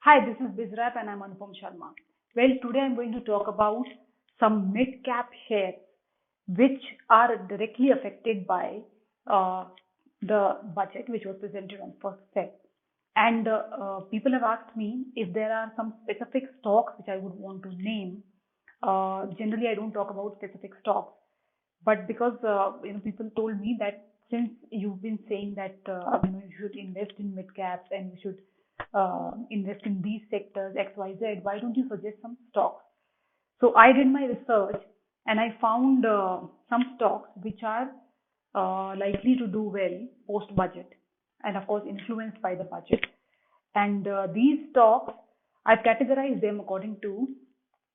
Hi, this is Bizrap and I'm Anupam Sharma. Well, today I'm going to talk about some mid-cap shares which are directly affected by uh, the budget which was presented on 1st Feb. And people have asked me if there are some specific stocks which I would want to name. Generally, I don't talk about specific stocks, but because people told me that since you've been saying that you should invest in mid caps and you should invest in these sectors XYZ, why don't you suggest some stocks? So I did my research and I found some stocks which are likely to do well post budget and of course influenced by the budget. And these stocks, I've categorized them according to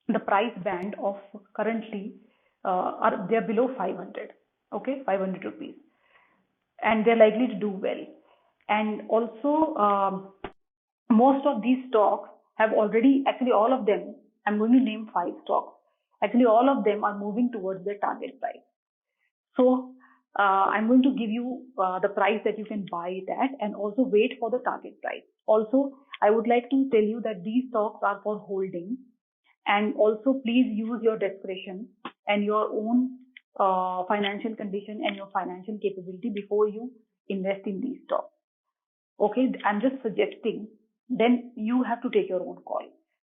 the price band of currently they're below 500, okay, 500 rupees, and they're likely to do well. And also, most of these stocks have already, actually, all of them, I'm going to name five stocks. Actually, all of them are moving towards their target price. So, I'm going to give you the price that you can buy it at and also wait for the target price. Also, I would like to tell you that these stocks are for holding, and also please use your discretion and your own financial condition and your financial capability before you invest in these stocks. Okay, I'm just suggesting, then you have to take your own call.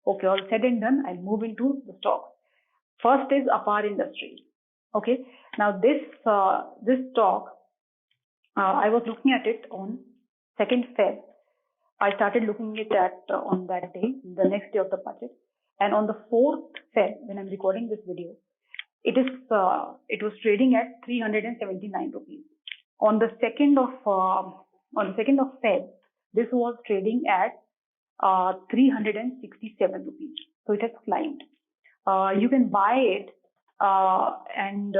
Okay, all said and done, I'll move into the stocks. First is APAR Industries. Okay, now this stock, I was looking at it on 2nd Feb. I started looking at that on that day, the next day of the budget, and on the 4th Feb, when I'm recording this video, it was trading at 379 rupees. On the 2nd of Feb, this was trading at 367 rupees. So it has climbed. You can buy it and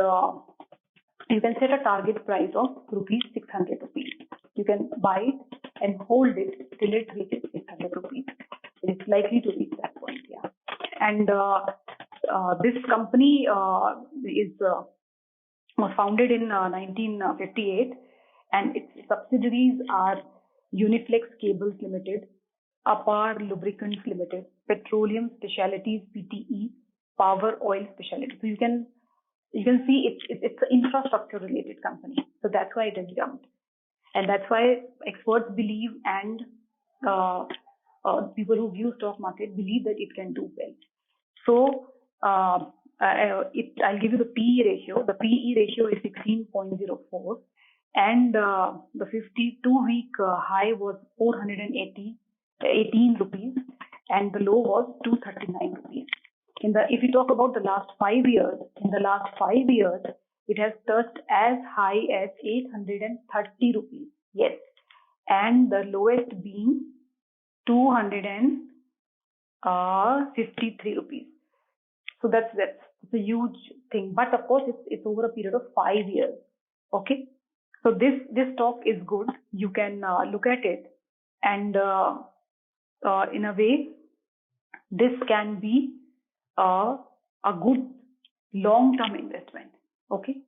you can set a target price of rupees 600 rupees. You can buy it and hold it till it reaches 600 rupees. It is likely to reach that point, yeah. And this company was founded in 1958, and its subsidiaries are Uniflex Cables Limited, APAR Lubricants Limited, Petroleum Specialities PTE, Power Oil Specialty. So you can see it's an infrastructure related company. So that's why it has jumped, and that's why experts believe and people who view stock market believe that it can do well. So I'll give you the PE ratio. The PE ratio is 16.04, and the 52-week high was 418 rupees, and the low was 239 rupees. If you talk about the last 5 years, in the last 5 years, it has touched as high as 830 rupees. Yes, and the lowest being 253 rupees. So that's a huge thing. But of course, it's over a period of 5 years. Okay. So this stock is good. You can look at it, and in a way, this can be a good long-term investment. Okay.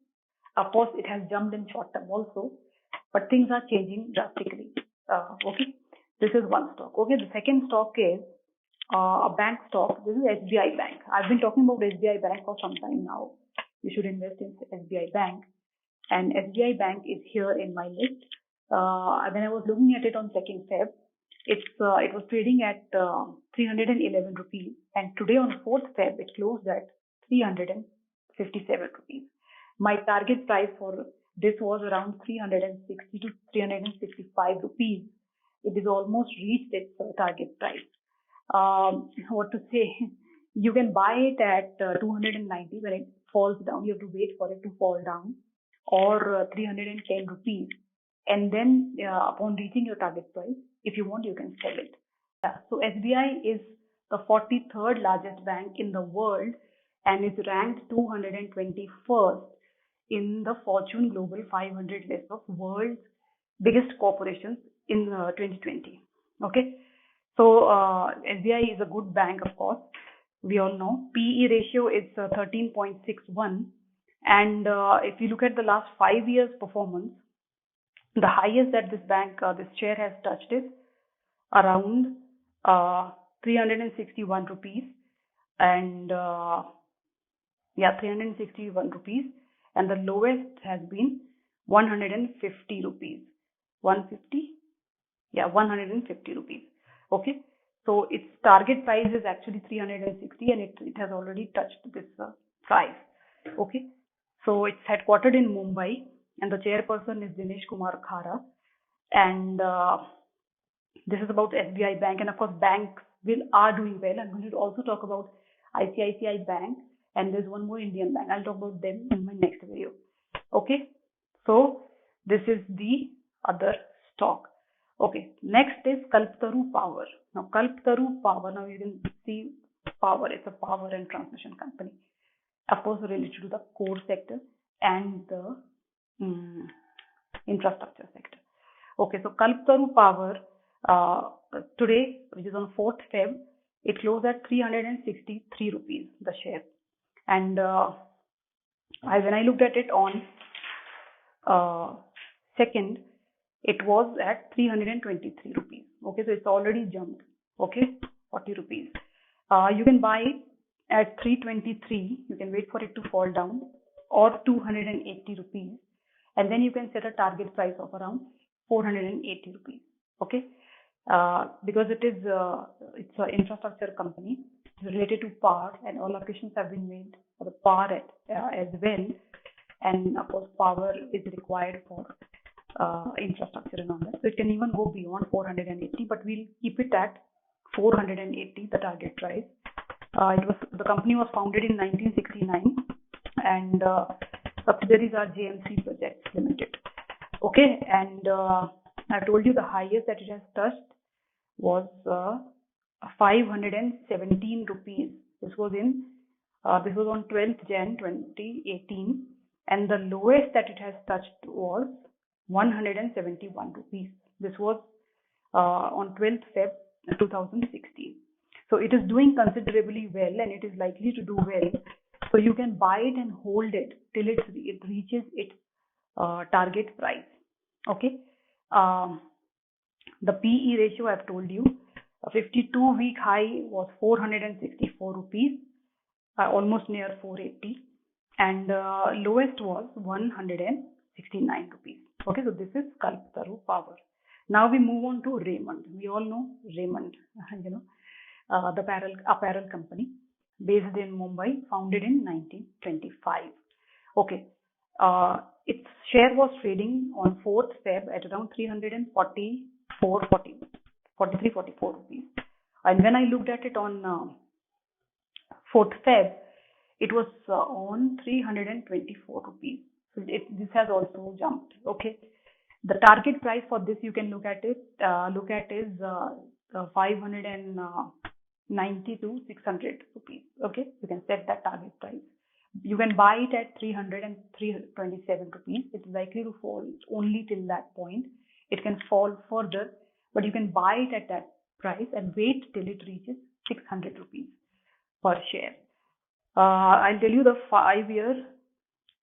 Of course, it has jumped in short term also, but things are changing drastically. Okay. This is one stock. Okay. The second stock is a bank stock. This is SBI Bank. I've been talking about SBI Bank for some time now. You should invest in SBI Bank, and SBI Bank is here in my list. When I was looking at it on 2nd Feb, it was trading at 311 rupees, and today on 4th Feb it closed at 357 rupees. My target price for this was around 360 to 365 rupees. It is almost reached its target price. What to say? You can buy it at 290 when it falls down. You have to wait for it to fall down, or 310 rupees, and then upon reaching your target price, if you want, you can sell it. Yeah. So SBI is the 43rd largest bank in the world and is ranked 221st in the Fortune Global 500 list of world's biggest corporations in 2020. Okay. So SBI is a good bank, of course. We all know. PE ratio is 13.61. And if you look at the last 5 years performance, the highest that this share has touched is around 361 rupees, and 361 rupees, and the lowest has been 150 rupees. 150? Yeah, 150 rupees. Okay, so its target price is actually 360, and it has already touched this price. Okay, so it's headquartered in Mumbai, and the chairperson is Dinesh Kumar Khara, and this is about SBI Bank, and of course banks are doing well. I'm going to also talk about ICICI Bank, and there's one more Indian bank. I'll talk about them in my next video. Okay, so this is the other stock. Okay, next is Kalpataru Power. Now Kalpataru Power, now you can see power, it's a power and transmission company, of course related to the core sector and the infrastructure sector. Okay, so Kalpataru Power today, which is on 4th Feb, it closed at 363 rupees the share, and when I looked at it on 2nd, it was at 323 rupees. Okay, so it's already jumped. Okay, 40 rupees. You can buy it at 323. You can wait for it to fall down, or 280 rupees, and then you can set a target price of around 480 rupees. Okay, because it's an infrastructure company related to power, and allocations have been made for the power as well, and of course power is required for infrastructure and all that. So it can even go beyond 480, but we'll keep it at 480, the target price. The company was founded in 1969, and subsidiaries are JMC Projects Limited. Okay, and I told you the highest that it has touched was 517 rupees. This was on 12th Jan 2018, and the lowest that it has touched was 171 rupees. This was on 12th Feb 2016. So it is doing considerably well, and it is likely to do well. So you can buy it and hold it till it reaches its target price. Okay. The PE ratio I've told you, a 52-week high was 464 rupees, almost near 480, and lowest was 169 rupees. Okay, so this is Kalpataru Power. Now we move on to Raymond. We all know Raymond, the apparel company based in Mumbai, founded in 1925. Okay, its share was trading on 4th Feb at around 43-44 rupees. And when I looked at it on 4th Feb, it was on 324 rupees. So this has also jumped. Okay, the target price for this, you can look at is 590 to 600 rupees. Okay, you can set that target price. You can buy it at 300 and 327 rupees. It's likely to fall only till that point. It can fall further, but you can buy it at that price and wait till it reaches 600 rupees per share. I'll tell you the 5-year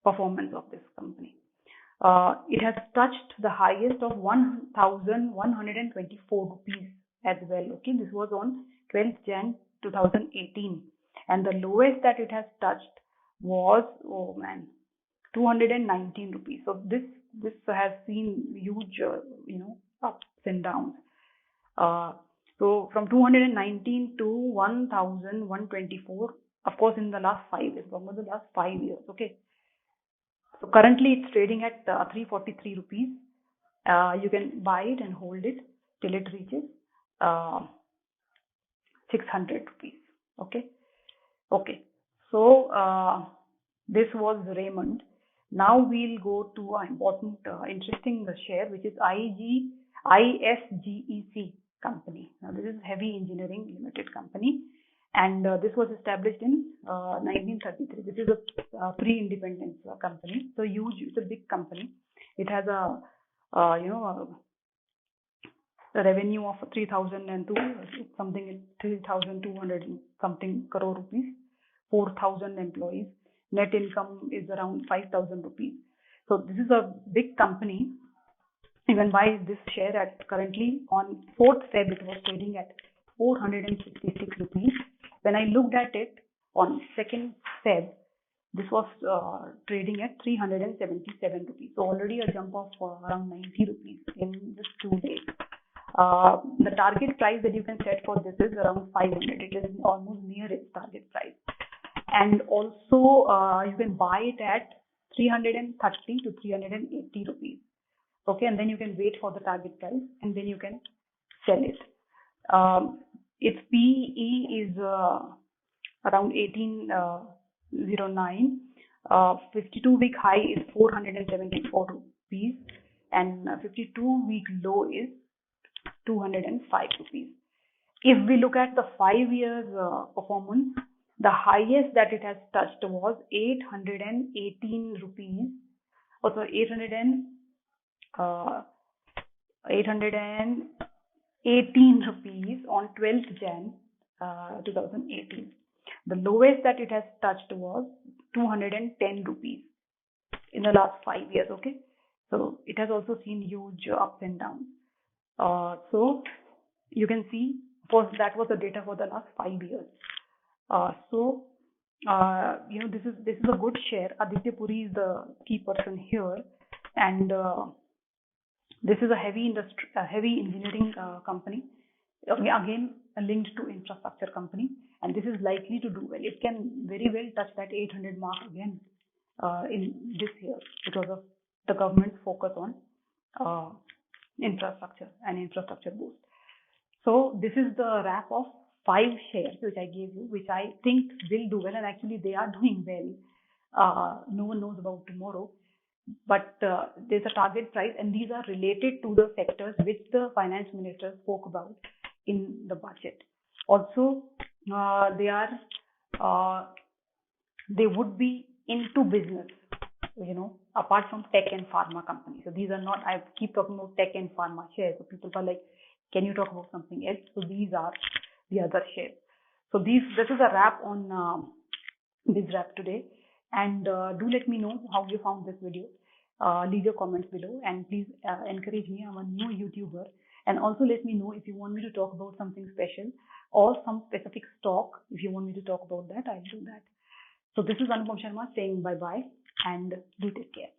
performance of this company. It has touched the highest of 1,124 rupees as well. Okay, this was on 12th Jan 2018, and the lowest that it has touched was 219 rupees. So this has seen huge ups and downs. So from 219 to 1,124, of course, in the last 5 years, almost the last 5 years. Okay, so currently it's trading at 343 rupees. You can buy it and hold it till it reaches 600 rupees. Okay. So this was Raymond. Now we'll go to an important, interesting share, which is ISGEC company. Now this is Heavy Engineering Limited company, and this was established in 1933. This is a pre-independence company. So huge, it's a big company. It has a revenue of 3,200 something crore rupees, 4,000 employees. Net income is around 5,000 rupees. So this is a big company. You can buy this share at currently on 4th Feb, it was trading at 466 rupees. When I looked at it on 2nd Feb, this was trading at 377 rupees. So already a jump of around 90 rupees in just 2 days. The target price that you can set for this is around 500. It is almost near its target price. And also you can buy it at 330 to 380 rupees. Okay, and then you can wait for the target price and then you can sell it. Its PE is around 1809. 52-week high is 474 rupees and 52-week low is 205 rupees. If we look at the 5 years performance, the highest that it has touched was 818 rupees. Also 818 rupees on 12th Jan 2018. The lowest that it has touched was 210 rupees in the last 5 years. Okay, so it has also seen huge ups and downs. So you can see, that was the data for the last 5 years. This is a good share. Aditya Puri is the key person here, and this is a heavy engineering company. Again, linked to infrastructure company, and this is likely to do well. It can very well touch that 800 mark again in this year because of the government's focus on infrastructure and infrastructure boost. So this is the wrap of 5 shares which I gave you, which I think will do well, and actually they are doing well. No one knows about tomorrow, but there's a target price, and these are related to the sectors which the finance minister spoke about in the budget. Also, they would be into business, apart from tech and pharma companies. So these are not, I keep talking about tech and pharma shares. So people are like, can you talk about something else? So these are the other shares. So this is a wrap on BizWrap today. And do let me know how you found this video. Leave your comments below, and please encourage me. I'm a new YouTuber. And also let me know if you want me to talk about something special or some specific stock. If you want me to talk about that, I'll do that. So this is Anupam Sharma saying bye-bye, and do take care.